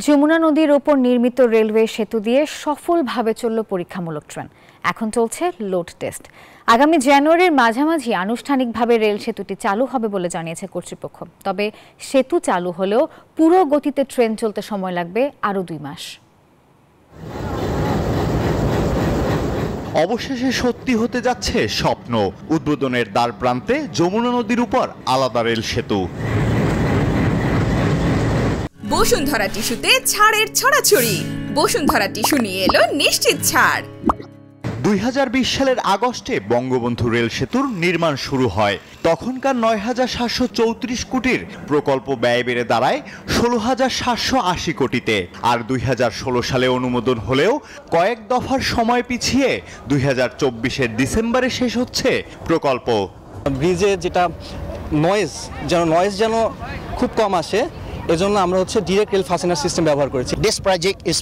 যমুনা নদীর ওপর নির্মিত রেলওয়ে সেতু দিয়ে সফলভাবে চলল পরীক্ষামূলক ট্রেন। এখন চলছে লোড টেস্ট। আগামী জানুয়ারির মাঝামাঝি আনুষ্ঠানিকভাবে রেল সেতুটি চালু হবে বলে জানিয়েছে কর্তৃপক্ষ। তবে সেতু চালু হলেও পুরো গতিতে ট্রেন চলতে সময় লাগবে আরও 2 মাস। অবশেষে সত্যি হতে যাচ্ছে স্বপ্ন। উদ্বোধনের দ্বার প্রান্তে যমুনা নদীর উপর আলাদা রেল সেতু। বসুন্ধরা টিস্যুতে ছাড়ের ছড়াছড়ি। বসুন্ধরা টিস্যু নিয়ে এলো নিশ্চিত ছাড়। 2020 সালের আগস্টে বঙ্গবন্ধু রেল সেতুর নির্মাণ শুরু হয়। তখনকার ৯,৭34 কোটির প্রকল্প ব্যয় বেড়ে দাঁড়ায় ১৬,৭৮০ কোটিতে। আর 2016 সালে অনুমোদন হলেও কয়েক দফার সময় পিছিয়ে 2024-এর ডিসেম্বরে শেষ হচ্ছে প্রকল্প। ব্রিজে যেটা নয়েজ যেন খুব কম আসে, এজন্য আমরা ডিরেক্ট রেল ফাস্টেনার সিস্টেম ব্যবহার করেছি। This project is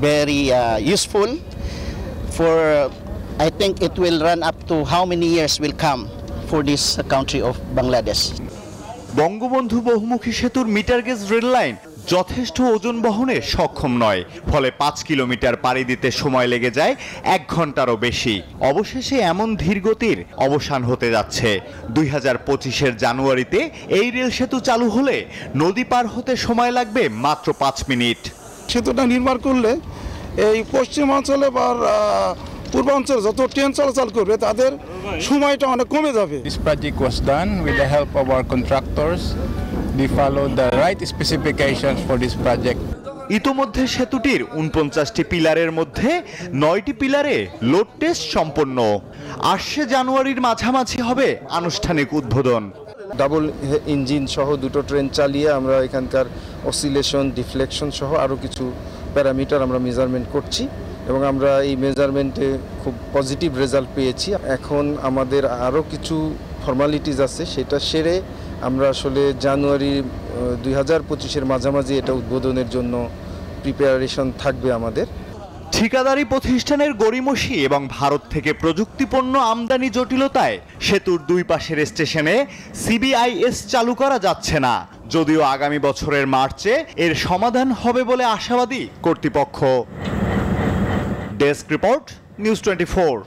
very useful for I think it will run up to how many years will come for this country of Bangladesh. Bangabandhu বহুমুখী সেতুর মিটার গেজ রেল লাইন যথেষ্ট ওজন বহনে সক্ষম নয়, ফলে 5 kilometre পাড়ি দিতে সময় লেগে যায় 1 ঘন্টারও বেশি। অবশেষে এমন ধীরগতির অবসান হতে যাচ্ছে। 2025-এর জানুয়ারিতে এই রেল সেতু চালু হলে নদী পার হতে সময় লাগবে মাত্র 5 মিনিট। সেতুটা নির্মাণ করলে এই পশ্চিমাঞ্চলে বা পূর্বাঞ্চলে যত ট্রেন চলাচল করবে তাদের সময়টা অনেক কমে যাবে। This project was done with the help of our contractors. They followed the right specifications for this project. ইতোমধ্যে সেতুটির 49টি পিলারের মধ্যে 9টি পিলারে লোড টেস্ট সম্পন্ন। আসছে জানুয়ারির মাঝামাঝি হবে আনুষ্ঠানিক উদ্বোধন। ডাবল ইঞ্জিন সহ 2টো ট্রেন চালিয়ে আমরা এখানকার অসিলেশন, ডিফ্লেকশন সহ আরও কিছু প্যারামিটার আমরা মেজারমেন্ট করছি এবং আমরা এই মেজারমেন্টে খুব পজিটিভ রেজাল্ট পেয়েছি। এখন আমাদের আরও কিছু ফর্মালিটিস আছে, সেটা সেরে আমরা আসলে জানুয়ারি 2025-এর মাঝামাঝি এটা উদ্বোধনের জন্য প্রিপারেশন থাকবে আমাদের। ঠিকাদারি প্রতিষ্ঠানের গড়িমসি এবং ভারত থেকে প্রযুক্তিপণ্য আমদানি জটিলতায় সেতুর 2 পাশের স্টেশনে সিবিআইএস চালু করা যাচ্ছে না, যদিও আগামী বছরের মার্চে এর সমাধান হবে বলে আশাবাদী কর্তৃপক্ষ। Desk report, news 24।